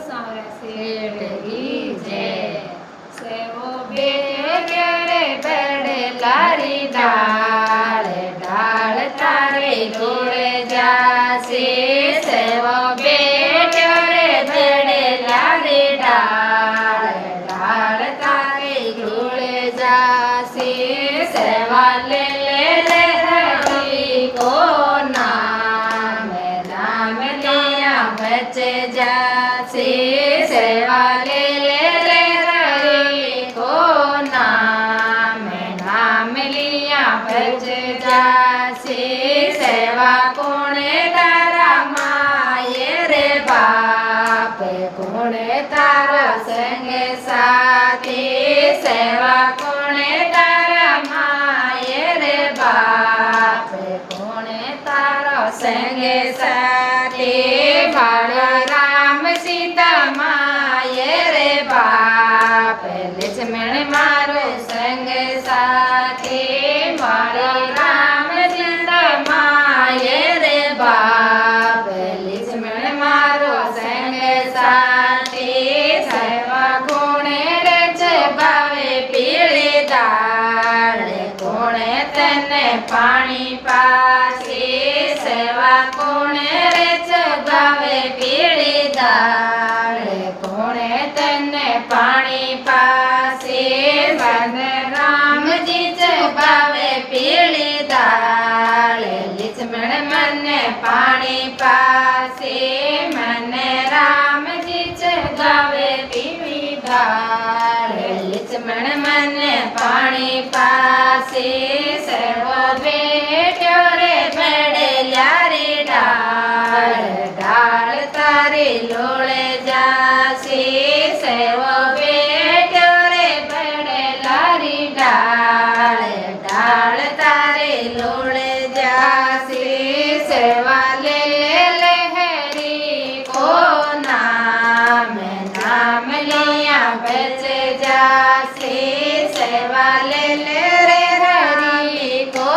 સાવરા શેઠની જય સેવો બેઠો રે બડે લારી ડાળ ડાળ તારે જોડે જાશે સેવો બેઠો રે બડે લારી ડાળ ડાળ તારે જોડે જાશે સેવા લે લે લે હરી કો નામ નામ लिया बच जासे सेवा ले ले रे हरि को नाम नाम लिया बच जासे सेवा कोणे तारा माये रे बाप कोणे तारा संग साथी सेवा कोणे तारा माये रे बाप कोणे तारा संग साथी बाळा राम सीता माये रे बाप लक्ष्मण मारो संग साथी बाळा राम सीता माये रे बाप लक्ष्मण मारो संग साथी सेवा कोणे रच बावे पीळी दाळ कोणे तने पाणी पासे सेवा कोणे रच बावे पीळी दाळ कोणे तने पाणी पासे मन रामजी च बावे पीळी दाळ लक्ष्मण मन पाणी पासे मन रामजी च गावे पीळी दाळ लक्ष्मण मन पाणी पासे सर्व बेठ्यो रे बडल्या रे डाळ डाळ तारे लोळे जासे सर्व बेठ्यो रे बडल्या रे डाळ डाळ तारे लोळे जासे सेवा ले ले हरि को नाम नाम लिया बच जासे सेवा ले ले रे हरि को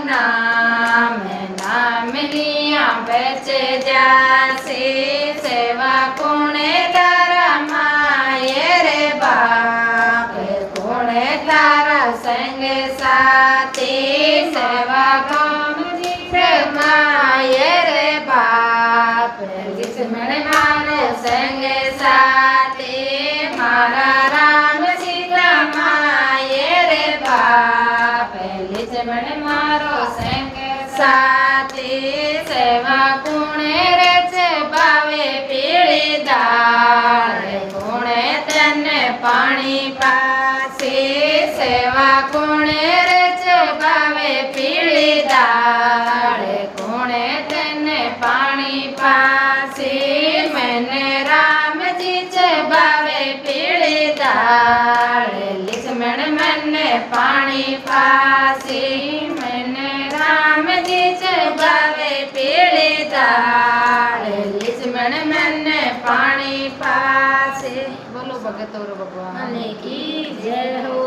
नाम नाम लिया बच जासे सेवा कोणे तारा माये रे बाप कोणे तारा संग साथी सेवा गामजी माये रे बाप लक्ष्मण मारो संग साथी मारा राम सीता माये रे बाप लक्ष्मण मारो संग साथी सेवा कोणे रच बावे पीळी दाळ कोणे तने पाणी पासे सेवा कोणे रच बावे पीळी दाळ कोणे तने पाणी पासे मन रामजी च बावे पीळी दाळ लक्ष्मण मन पाणी पासे मन रामजी च बावे पीळी दाळ लक्ष्मण मन पाणी पासे। बोलो भगत और भगवान की जय हो।